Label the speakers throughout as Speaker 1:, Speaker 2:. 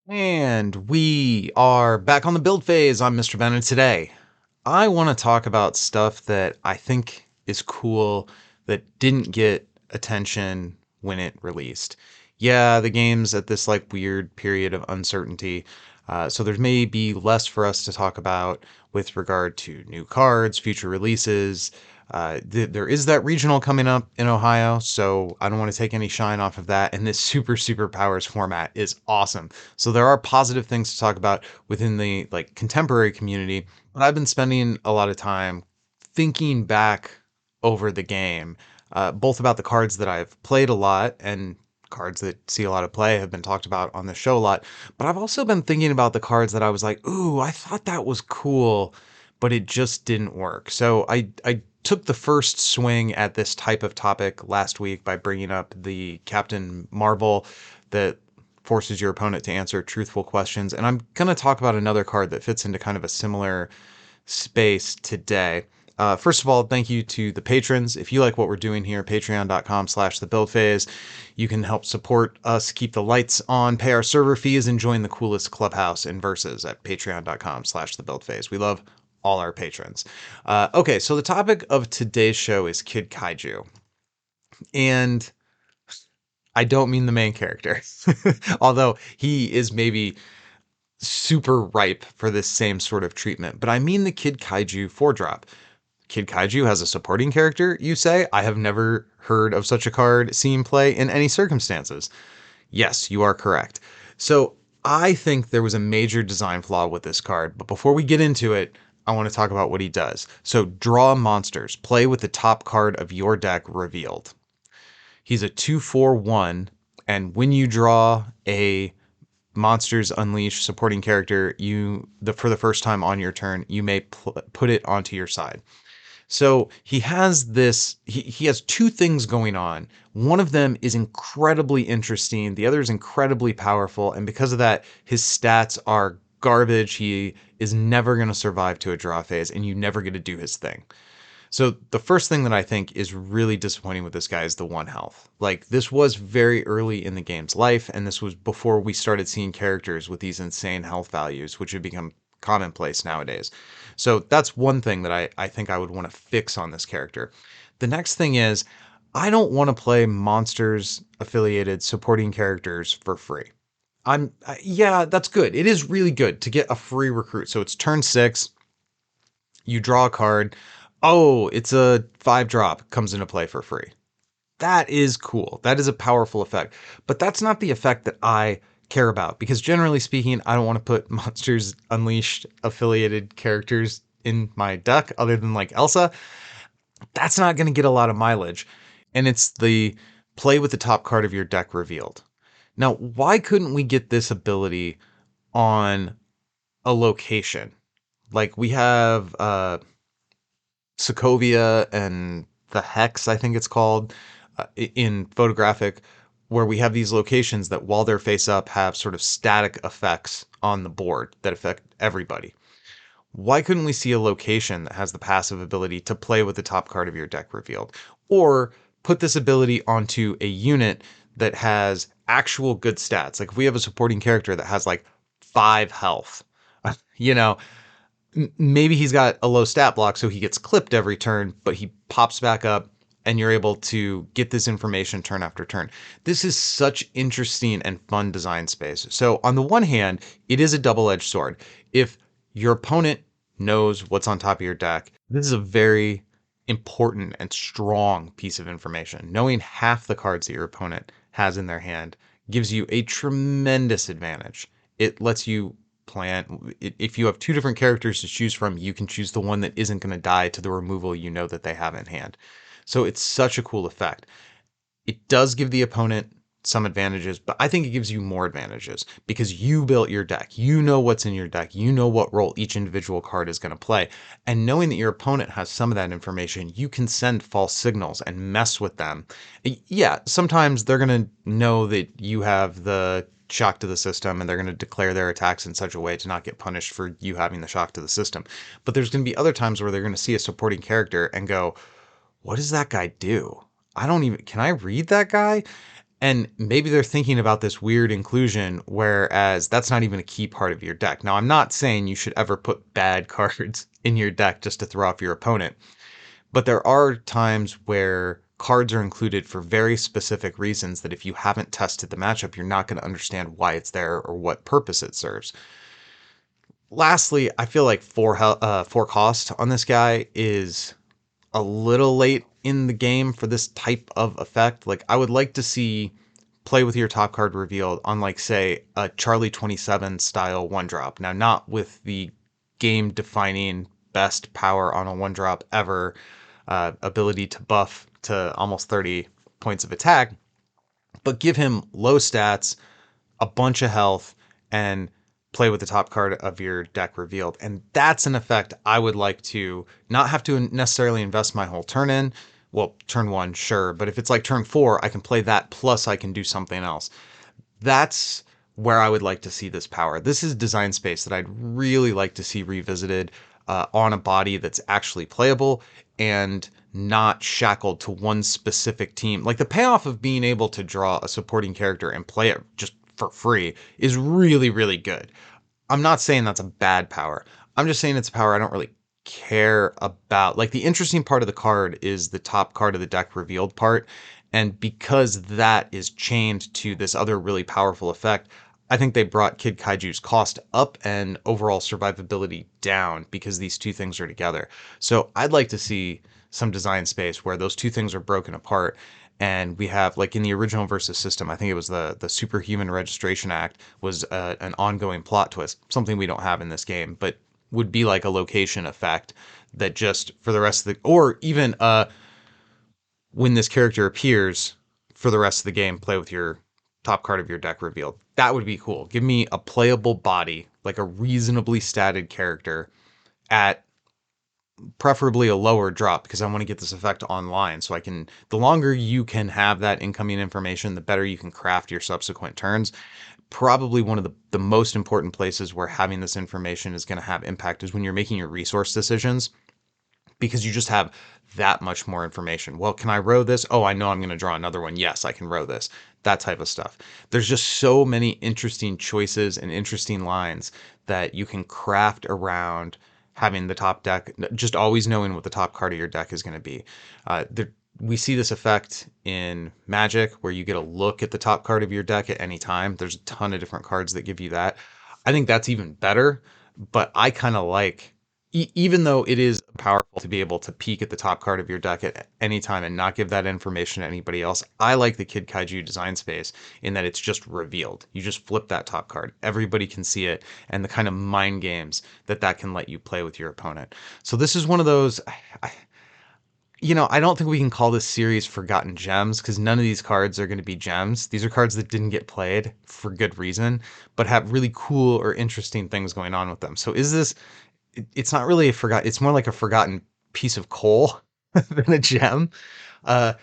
Speaker 1: And we are back on the build phase. I'm Mr. Bennett. Today, I want to talk about stuff that I think is cool that didn't get attention when it released. Yeah, the game's at this like weird period of uncertainty. So there may be less for us to talk about with regard to new cards, future releases. There is that regional coming up in Ohio, so I don't want to take any shine off of that. And this Super Powers format is awesome. So there are positive things to talk about within the like contemporary community, but I've been spending a lot of time thinking back over the game, both about the cards that I've played a lot and cards that see a lot of play have been talked about on the show a lot. But I've also been thinking about the cards that I was like, ooh, I thought that was cool, but it just didn't work. So I took the first swing at this type of topic last week by bringing up the Captain Marvel that forces your opponent to answer truthful questions. And I'm going to talk about another card that fits into kind of a similar space today. First of all, thank you to the patrons. If you like what we're doing here, patreon.com/thebuildphase. You can help support us keep the lights on, pay our server fees, and join the coolest clubhouse in Versus at patreon.com/thebuildphase. We love all our patrons. Okay, so the topic of today's show is Kid Kaiju. And I don't mean the main character, although he is maybe super ripe for this same sort of treatment. But I mean the Kid Kaiju 4-drop. Kid Kaiju has a supporting character, you say? I have never heard of such a card seen play in any circumstances. Yes, you are correct. So I think there was a major design flaw with this card, but before we get into it, I want to talk about what he does. So draw monsters. Play with the top card of your deck revealed. He's a 2/4/1, and when you draw a Monsters Unleash supporting character, for the first time on your turn, you may put it onto your side. So he has this, he has two things going on. One of them is incredibly interesting, the other is incredibly powerful, and because of that, his stats are garbage. He is never going to survive to a draw phase, and you never get to do his thing. So the first thing that I think is really disappointing with this guy is the 1 health. Like, this was very early in the game's life, and this was before we started seeing characters with these insane health values, which have become commonplace nowadays. So that's one thing that I think I would want to fix on this character. The next thing is, I don't want to play monsters affiliated supporting characters for free. Yeah, that's good. It is really good to get a free recruit. So it's turn 6, you draw a card. Oh, it's a 5-drop, comes into play for free. That is cool. That is a powerful effect. But that's not the effect that I care about, because generally speaking, I don't want to put Monsters Unleashed affiliated characters in my deck other than like Elsa. That's not going to get a lot of mileage. And it's the play with the top card of your deck revealed. Now, why couldn't we get this ability on a location? Like we have Sokovia and the Hex, I think it's called, in photographic, where we have these locations that while they're face up have sort of static effects on the board that affect everybody. Why couldn't we see a location that has the passive ability to play with the top card of your deck revealed? Or put this ability onto a unit that has actual good stats. Like if we have a supporting character that has like 5 health, you know, maybe he's got a low stat block, so he gets clipped every turn, but he pops back up and you're able to get this information turn after turn. This is such interesting and fun design space. So on the one hand, it is a double-edged sword. If your opponent knows what's on top of your deck, this is a very important and strong piece of information. Knowing half the cards that your opponent has in their hand gives you a tremendous advantage. It lets you plan. If you have two different characters to choose from, you can choose the one that isn't going to die to the removal you know that they have in hand. So it's such a cool effect. It does give the opponent some advantages, but I think it gives you more advantages because you built your deck. You know what's in your deck. You know what role each individual card is going to play. And knowing that your opponent has some of that information, you can send false signals and mess with them. Yeah, sometimes they're going to know that you have the shock to the system and they're going to declare their attacks in such a way to not get punished for you having the shock to the system. But there's going to be other times where they're going to see a supporting character and go, what does that guy do? I don't even, can I read that guy? And maybe they're thinking about this weird inclusion, whereas that's not even a key part of your deck. Now, I'm not saying you should ever put bad cards in your deck just to throw off your opponent, but there are times where cards are included for very specific reasons that if you haven't tested the matchup, you're not going to understand why it's there or what purpose it serves. Lastly, I feel like four cost on this guy is a little late in the game for this type of effect. Like, I would like to see play with your top card revealed on, like, say, a Charlie 27 style one drop. Now, not with the game defining best power on a one drop ever, ability to buff to almost 30 points of attack, but give him low stats, a bunch of health, and play with the top card of your deck revealed. And that's an effect I would like to not have to necessarily invest my whole turn in. Well, turn one, sure. But if it's like turn four, I can play that plus I can do something else. That's where I would like to see this power. This is design space that I'd really like to see revisited on a body that's actually playable and not shackled to one specific team. Like, the payoff of being able to draw a supporting character and play it just for free is really, really good. I'm not saying that's a bad power. I'm just saying it's a power I don't really care about. Like, the interesting part of the card is the top card of the deck revealed part. And because that is chained to this other really powerful effect, I think they brought Kid Kaiju's cost up and overall survivability down because these two things are together. So I'd like to see some design space where those two things are broken apart. And we have, like, in the original Versus system, I think it was the Superhuman Registration Act was an ongoing plot twist, something we don't have in this game, but would be like a location effect that just for the rest of the, or even when this character appears for the rest of the game, play with your top card of your deck revealed. That would be cool. Give me a playable body, like a reasonably statted character at preferably a lower drop because I want to get this effect online so I can, the longer you can have that incoming information, the better you can craft your subsequent turns. Probably one of the most important places where having this information is going to have impact is when you're making your resource decisions, because you just have that much more information. Well, can I row this? Oh, I know I'm going to draw another one. Yes, I can row this. That type of stuff. There's just so many interesting choices and interesting lines that you can craft around having the top deck, just always knowing what the top card of your deck is going to be. We see this effect in Magic where you get a look at the top card of your deck at any time. There's a ton of different cards that give you that. I think that's even better, but I kind of like, even though it is powerful to be able to peek at the top card of your deck at any time and not give that information to anybody else, I like the Kid Kaiju design space in that it's just revealed. You just flip that top card. Everybody can see it, and the kind of mind games that that can let you play with your opponent. So this is one of those, I don't think we can call this series Forgotten Gems because none of these cards are going to be gems. These are cards that didn't get played for good reason, but have really cool or interesting things going on with them. So is this, it's not really a forgot, it's more like a forgotten piece of coal than a gem. Uh,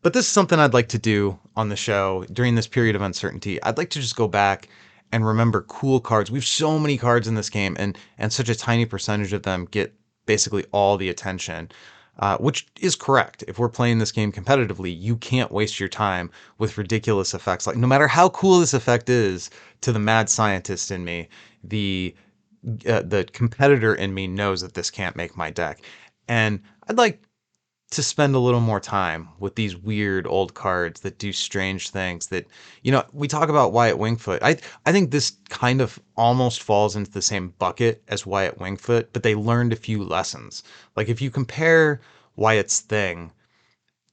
Speaker 1: but this is something I'd like to do on the show during this period of uncertainty. I'd like to just go back and remember cool cards. We have so many cards in this game, and such a tiny percentage of them get basically all the attention. Which is correct. If we're playing this game competitively, you can't waste your time with ridiculous effects. Like, no matter how cool this effect is to the mad scientist in me, the competitor in me knows that this can't make my deck. And I'd like to spend a little more time with these weird old cards that do strange things that, we talk about Wyatt Wingfoot. I think this kind of almost falls into the same bucket as Wyatt Wingfoot, but they learned a few lessons. Like, if you compare Wyatt's thing,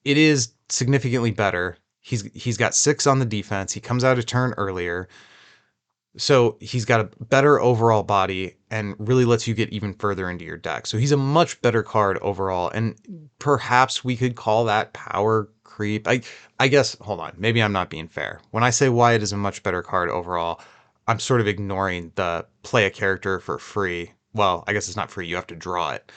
Speaker 1: it is significantly better. He's got 6 on the defense. He comes out a turn earlier. So he's got a better overall body and really lets you get even further into your deck. So he's a much better card overall. And perhaps we could call that power creep. I guess, hold on, maybe I'm not being fair. When I say Wyatt is a much better card overall, I'm sort of ignoring the play a character for free. Well, I guess it's not free. You have to draw it.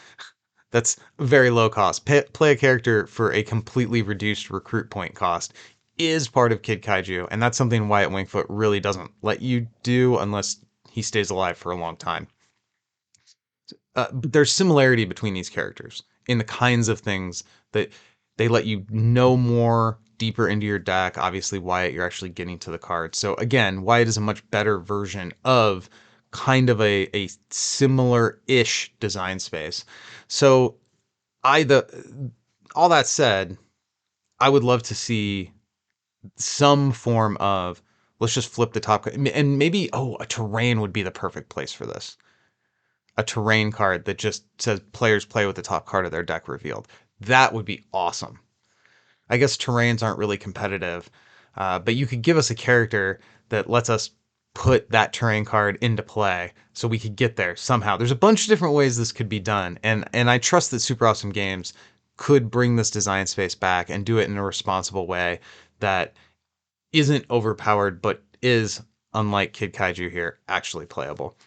Speaker 1: That's very low cost. Play a character for a completely reduced recruit point cost is part of Kid Kaiju, and that's something Wyatt Wingfoot really doesn't let you do unless he stays alive for a long time. But there's similarity between these characters in the kinds of things that they let you know more deeper into your deck. Obviously, Wyatt, you're actually getting to the card. So again, Wyatt is a much better version of kind of a similar-ish design space. So all that said, I would love to see some form of, let's just flip the top, and maybe, a terrain would be the perfect place for this. A terrain card that just says players play with the top card of their deck revealed. That would be awesome. I guess terrains aren't really competitive, but you could give us a character that lets us put that terrain card into play so we could get there somehow. There's a bunch of different ways this could be done, and I trust that Super Awesome Games could bring this design space back and do it in a responsible way that isn't overpowered but is, unlike Kid Kaiju here, actually playable.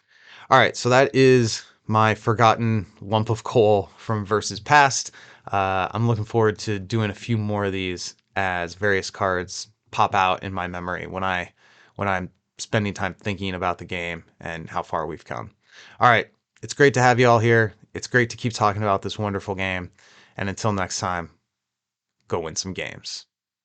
Speaker 1: All right, so that is my forgotten lump of coal from Versus Past. I'm looking forward to doing a few more of these as various cards pop out in my memory when I'm spending time thinking about the game and how far we've come. All right, it's great to have you all here. It's great to keep talking about this wonderful game. And until next time, go win some games.